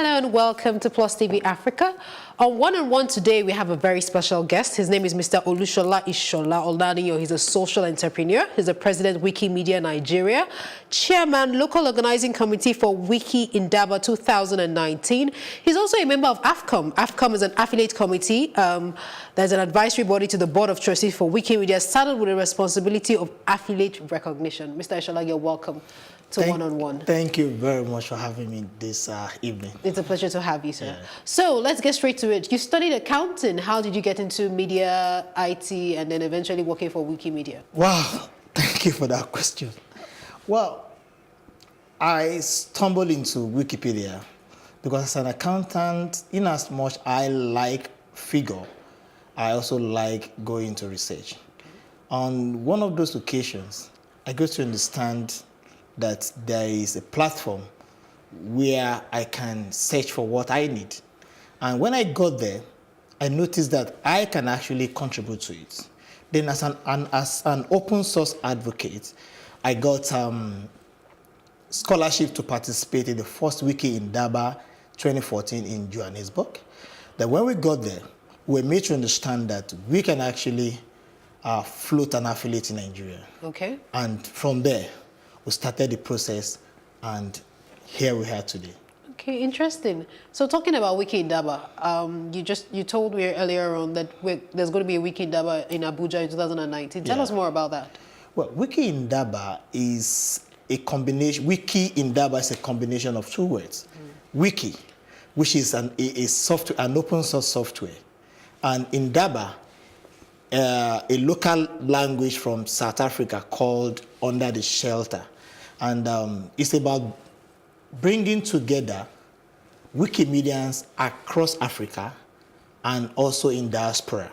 Hello and welcome to Plus TV Africa. On One-on-One today, we have a very special guest. His name is Mr. Olushola Olaniyan. He's a social entrepreneur. He's the president, Wikimedia Nigeria, chairman, local organizing committee for Wiki Indaba 2019. He's also a member of AFCOM. AFCOM is an affiliate committee. There's an advisory body to the board of trustees for Wikimedia, started with the responsibility of affiliate recognition. Mr. Oshola, you're welcome to One-on-One. Thank you very much for having me this evening. It's a pleasure to have you, sir. Yeah. So let's get straight to it. You studied accounting. How did you get into media, IT, and then eventually working for Wikimedia? Wow, thank you for that question. Well, I stumbled into Wikipedia because as an accountant, in as much I like figure, I also like going into research. On one of those occasions, I got to understand that there is a platform where I can search for what I need. And when I got there, I noticed that I can actually contribute to it. Then as an open source advocate, I got scholarship to participate in the first Wiki Indaba 2014 in Johannesburg. Then when we got there, we were made to understand that we can actually float an affiliate in Nigeria. Okay. And from there, we started the process, and here we are today. Okay, interesting. So talking about Wiki Indaba, you told me earlier on that there's going to be a Wiki Indaba in Abuja in 2019. Tell us more about that. Well, Wiki Indaba is a combination. Wiki Indaba is a combination of two words. Wiki, which is an open source software, and Indaba, a local language from South Africa called Under the Shelter. And it's about bringing together Wikimedians across Africa and also in diaspora.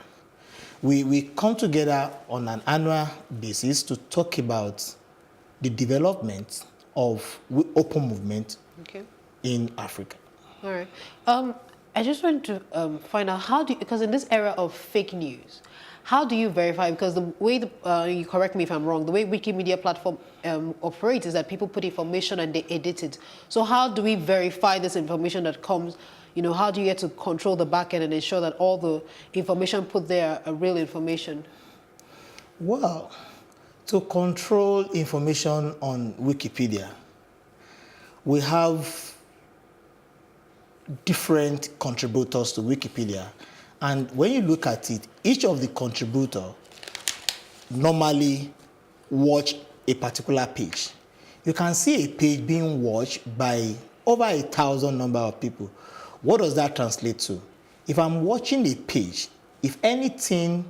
We come together on an annual basis to talk about the development of open movement in Africa. All right. I just want to find out because in this era of fake news, how do you verify? Because the way, you correct me if I'm wrong, the way Wikimedia platform operates is that people put information and they edit it. So how do we verify this information that comes? You know, how do you get to control the back end and ensure that all the information put there are real information? Well, to control information on Wikipedia, we have different contributors to Wikipedia. And when you look at it, each of the contributors normally watch a particular page. You can see a page being watched by over 1,000 number of people. What does that translate to? If I'm watching a page, if anything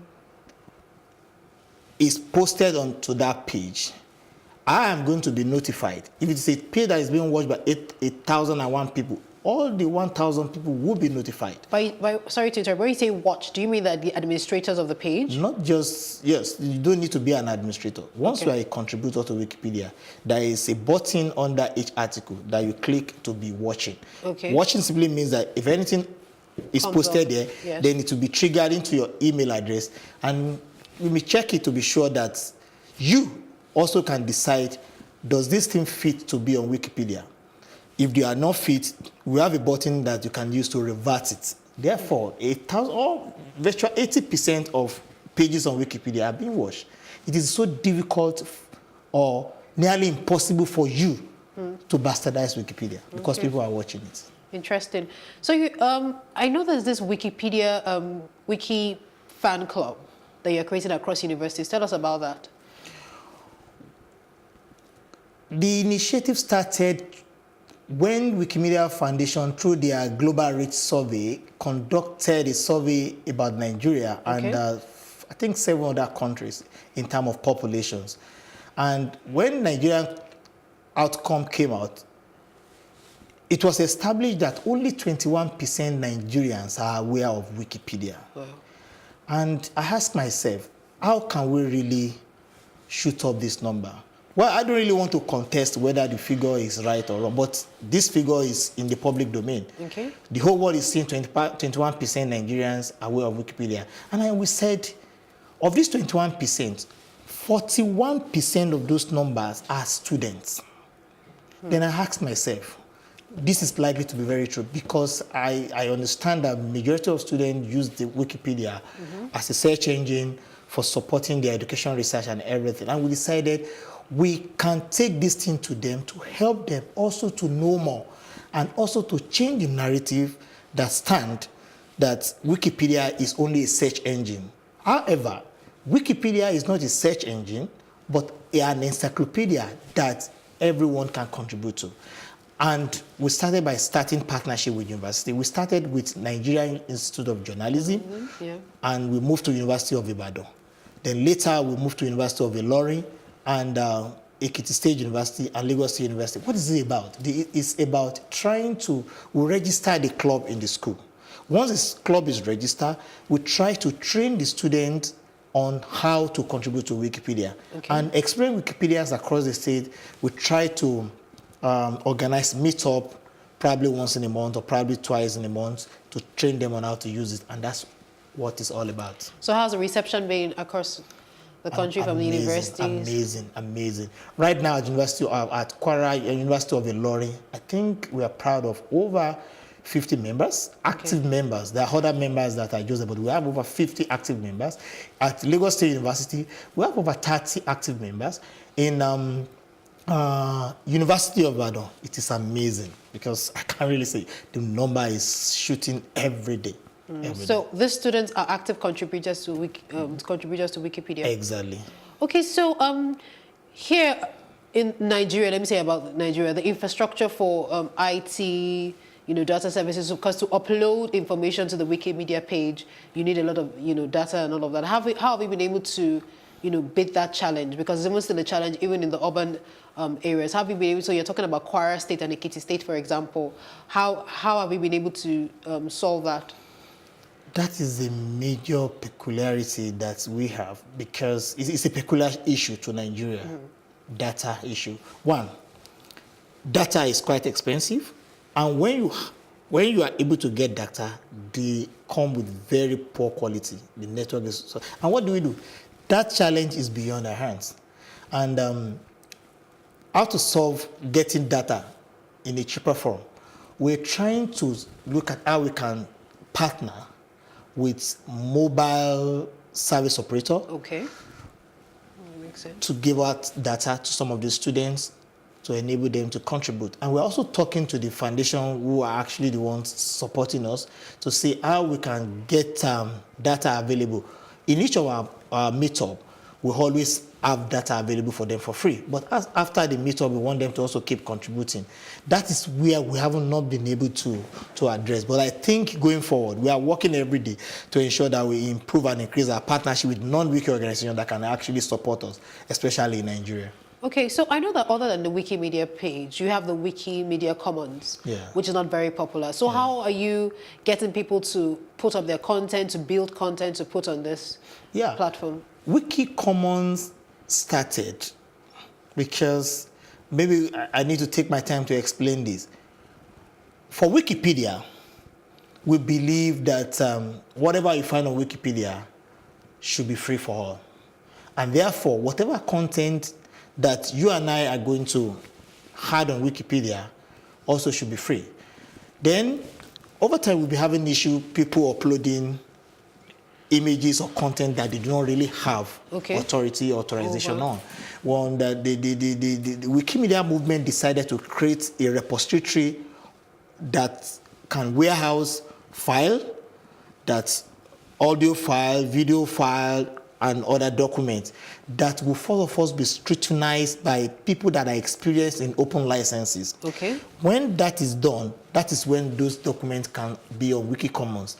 is posted onto that page, I am going to be notified. If it's a page that is being watched by 8,001 people, all the 1,000 people will be notified. Sorry to interrupt, when you say watch, do you mean that the administrators of the page? Not just, yes, you don't need to be an administrator. Once you are a contributor to Wikipedia, there is a button under each article that you click to be watching. Okay. Watching simply means that if anything is posted there, then it will be triggered into your email address, and you may check it to be sure that you also can decide, does this thing fit to be on Wikipedia? If they are not fit, we have a button that you can use to revert it. Therefore, virtually 80% of pages on Wikipedia are being watched. It is so difficult or nearly impossible for you to bastardize Wikipedia because people are watching it. Interesting. So I know there's this Wikipedia Wiki fan club that you're creating across universities. Tell us about that. The initiative started when Wikimedia Foundation, through their Global Reach Survey, conducted a survey about Nigeria and I think 7 other countries in terms of populations. And when Nigerian outcome came out, it was established that only 21% Nigerians are aware of Wikipedia. Wow. And I asked myself, how can we really shoot up this number? Well, I don't really want to contest whether the figure is right or wrong, but this figure is in the public domain. Okay. The whole world is seeing 21% Nigerians aware of Wikipedia. And we said, of these 21%, 41% of those numbers are students. Then I asked myself, this is likely to be very true because I understand that majority of students use the Wikipedia as a search engine for supporting their education research and everything. And we decided we can take this thing to them to help them also to know more and also to change the narrative that stand that Wikipedia is only a search engine. However, Wikipedia is not a search engine, but an encyclopedia that everyone can contribute to. And we started by starting partnership with university. We started with Nigerian Institute of Journalism, and we moved to University of Ibadan. Then later we moved to University of Ilorin and Ekiti State University and Lagos State University. What is it about? It's about trying to register the club in the school. Once this club is registered, we try to train the students on how to contribute to Wikipedia. And explain Wikipedias across the state. We try to organize meetup probably once in a month or probably twice in a month to train them on how to use it. And that's what it's all about. So how's the reception been across the country from the universities? Amazing. Right now at Kwara University of Ilorin, I think we are proud of over 50 members, active members. There are other members that are using, but we have over 50 active members. At Lagos State University, we have over 30 active members. In University of Ibadan, it is amazing because I can't really say the number is shooting every day. So these students are active contributors to Wikipedia. Exactly. Okay, so here in Nigeria, let me say about Nigeria, the infrastructure for IT, data services, because to upload information to the Wikimedia page, you need a lot of, data and all of that. How have we been able to, beat that challenge? Because it's almost still a challenge even in the urban areas. How have we been able, so you're talking about Kwara State and Ekiti State, for example. How have we been able to solve that? That is a major peculiarity that we have because it's a peculiar issue to Nigeria, data issue. One, data is quite expensive, and when you are able to get data, they come with very poor quality. The network is so, and what do? That challenge is beyond our hands, and how to solve getting data in a cheaper form. We're trying to look at how we can partner with mobile service operator. Okay. Makes sense. To give out data to some of the students to enable them to contribute. And we're also talking to the foundation who are actually the ones supporting us to see how we can get data available. In each of our meetup, we always have data available for them for free. But after the meetup, we want them to also keep contributing. That is where we have not been able to address. But I think going forward, we are working every day to ensure that we improve and increase our partnership with non-wiki organizations that can actually support us, especially in Nigeria. Okay, so I know that other than the Wikimedia page, you have the Wikimedia Commons, which is not very popular. So how are you getting people to put up their content, to build content, to put on this platform? Wiki Commons started because maybe I need to take my time to explain this. For Wikipedia, we believe that whatever you find on Wikipedia should be free for all. And therefore, whatever content that you and I are going to add on Wikipedia also should be free. Then, over time, we'll be having issue people uploading images or content that they do not really have authorization on. When the Wikimedia movement decided to create a repository that can warehouse file, that's audio file, video file, and other documents that will first of all be scrutinized by people that are experienced in open licenses. Okay. When that is done, that is when those documents can be on Wiki Commons.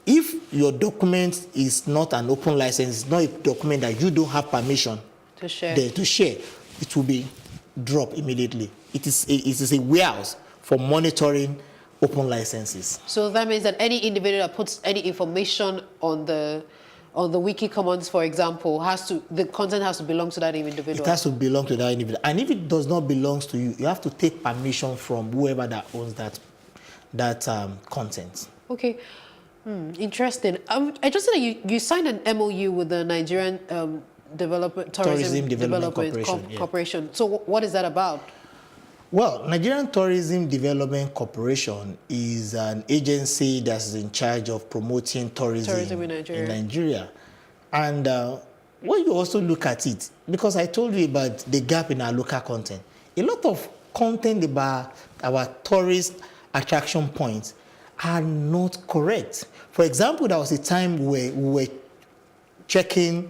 If your document is not an open license, it's not a document that you don't have permission to share, it will be dropped immediately. It is a warehouse for monitoring open licenses. So that means that any individual that puts any information on the Wiki Commons, for example, the content has to belong to that individual. It has to belong to that individual. And if it does not belong to you, you have to take permission from whoever that owns that content. Okay. Interesting. I just said that you signed an MOU with the Nigerian Tourism Development Corporation. So what is that about? Well, Nigerian Tourism Development Corporation is an agency that's in charge of promoting tourism in Nigeria. And when you also look at it, because I told you about the gap in our local content, a lot of content about our tourist attraction points are not correct. For example, there was a time where we were checking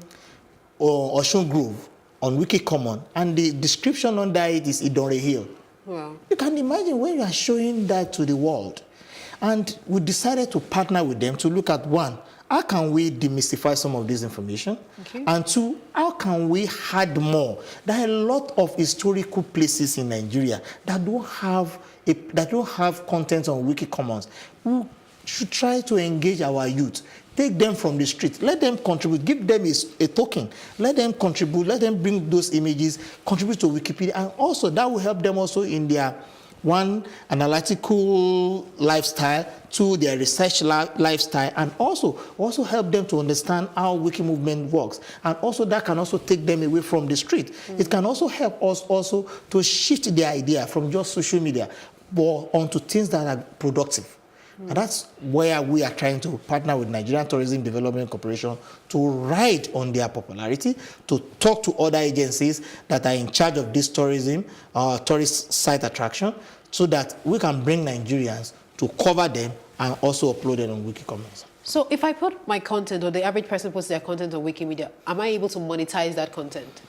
Ocean Grove on Wikicommon, and the description under it is Idore Hill. Wow. You can imagine when you are showing that to the world. And we decided to partner with them to look at, one, how can we demystify some of this information? Okay. And two, how can we add more? There are a lot of historical places in Nigeria that don't have content on Wikicommons. We should try to engage our youth. Take them from the street. Let them contribute. Give them a token. Let them contribute. Let them bring those images, contribute to Wikipedia. And also, that will help them also in their, one, analytical lifestyle, two, their research lifestyle, and also help them to understand how Wiki movement works. And also, that can also take them away from the street. It can also help us also to shift the idea from just social media but onto things that are productive. And that's where we are trying to partner with Nigerian Tourism Development Corporation to ride on their popularity, to talk to other agencies that are in charge of this tourism, tourist site attraction, so that we can bring Nigerians to cover them and also upload it on Wikicommons. So if I put my content, or the average person puts their content on Wikimedia, am I able to monetize that content?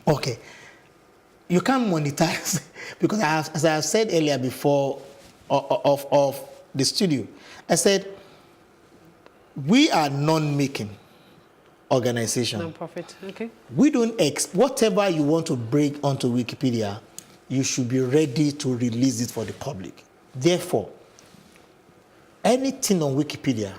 Okay. You can't monetize because as I have said earlier before, of the studio, I said we are non-making organization. Non-profit, okay. We don't whatever you want to bring onto Wikipedia, you should be ready to release it for the public. Therefore, anything on Wikipedia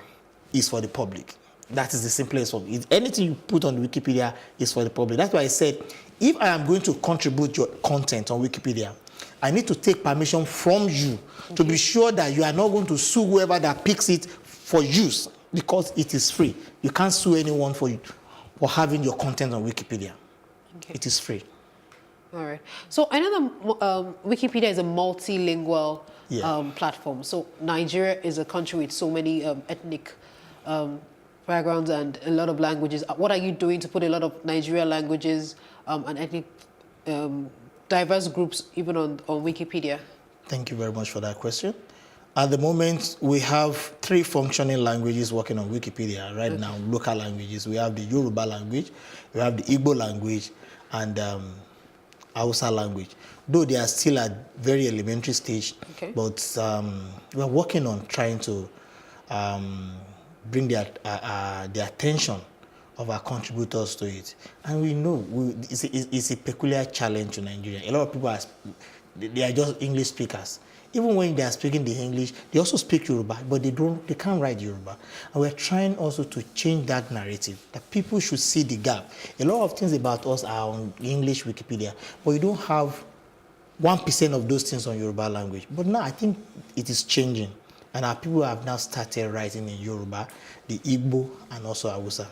is for the public. That is the simplest one. Anything you put on Wikipedia is for the public. That's why I said, if I am going to contribute your content on Wikipedia, I need to take permission from you to be sure that you are not going to sue whoever that picks it for use, because it is free. You can't sue anyone for having your content on Wikipedia. Okay. It is free. All right. So I know that Wikipedia is a multilingual platform. So Nigeria is a country with so many ethnic backgrounds and a lot of languages. What are you doing to put a lot of Nigerian languages and ethnic diverse groups even on Wikipedia? Thank you very much for that question. At the moment, we have 3 functioning languages working on Wikipedia right now, local languages. We have the Yoruba language, we have the Igbo language, and Hausa language. Though they are still at very elementary stage, but we are working on trying to bring the attention of our contributors to it. And we know it's a peculiar challenge to Nigeria. A lot of people they are just English speakers. Even when they are speaking the English, they also speak Yoruba, but they can't write Yoruba. And we're trying also to change that narrative, that people should see the gap. A lot of things about us are on English Wikipedia, but you don't have 1% of those things on Yoruba language. But now I think it is changing, and our people have now started writing in Yoruba, the Igbo, and also Hausa.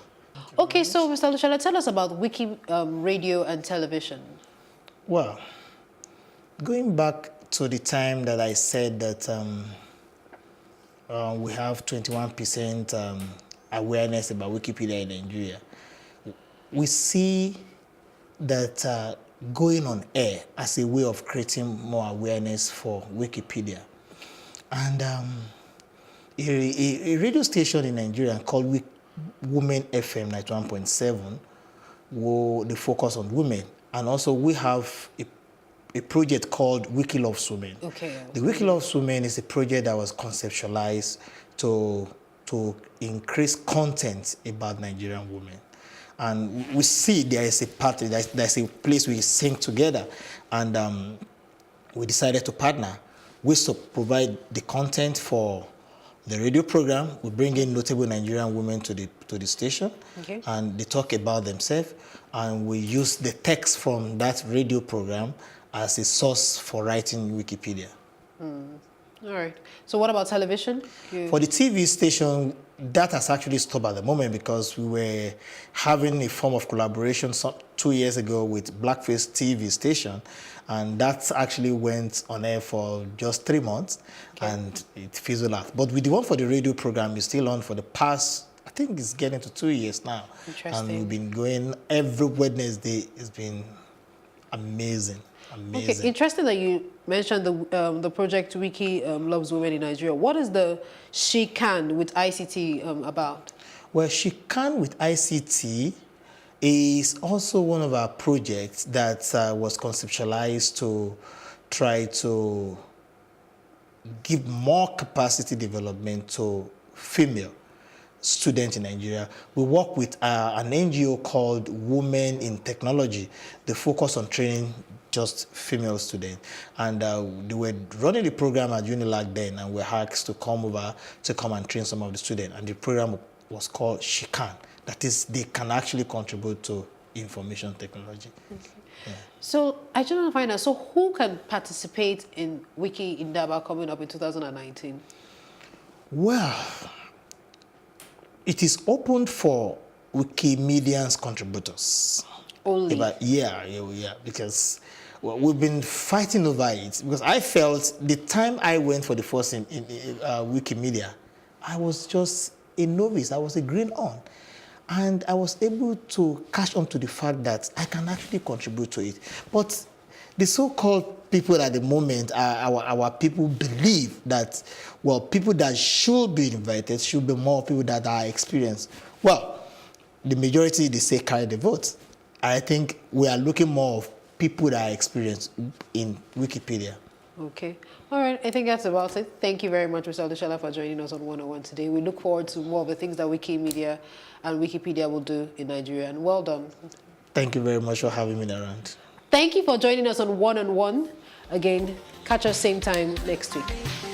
Okay, so Mr. Olushola, tell us about Wiki radio and television. Well, going back to the time that I said that we have 21% awareness about Wikipedia in Nigeria, we see that going on air as a way of creating more awareness for Wikipedia. And a radio station in Nigeria called Women FM 91.7, they focus on women. And also we have a project called Wiki Loves Women. Okay. The Wiki Loves Women is a project that was conceptualized to increase content about Nigerian women. And we see there is a party, there's a place we sing together. And we decided to partner. We provide the content for the radio program. We bring in notable Nigerian women to the station, and they talk about themselves. And we use the text from that radio program as a source for writing Wikipedia. All right. So what about television? For the TV station, that has actually stopped at the moment because we were having a form of collaboration 2 years ago with Blackface TV station, and that actually went on air for just 3 months, and it fizzled out. But with the one for the radio program, it's still on for the past, I think it's getting to 2 years now. Interesting. And we've been going every Wednesday. It's been amazing. Amazing. Okay, interesting that you mentioned the project Wiki Loves Women in Nigeria. What is the She Can with ICT about? Well, She Can with ICT is also one of our projects that was conceptualized to try to give more capacity development to female students in Nigeria. We work with an NGO called Women in Technology. They focus on training just female students. And they were running the program at Unilag then, and were asked to come over to come and train some of the students. And the program was called She Can. That is, they can actually contribute to information technology. Okay. Yeah. So I just want to find out, so who can participate in Wiki Indaba coming up in 2019? Well, it is open for Wikimedians contributors. Only? Yeah, because we've been fighting over it. Because I felt the time I went for the first in Wikimedia, I was just a novice. I was a green on. And I was able to catch on to the fact that I can actually contribute to it. But the so-called people at the moment, our people believe that, well, people that should be invited should be more people that are experienced. Well, the majority, they say, carry the vote. I think we are looking more of people that are experienced in Wikipedia. Okay. All right. I think that's about it. Thank you very much, Mr. Olushola, for joining us on 101 today. We look forward to more of the things that Wikimedia and Wikipedia will do in Nigeria. And well done. Thank you very much for having me around. Thank you for joining us on 101. Again, catch us same time next week.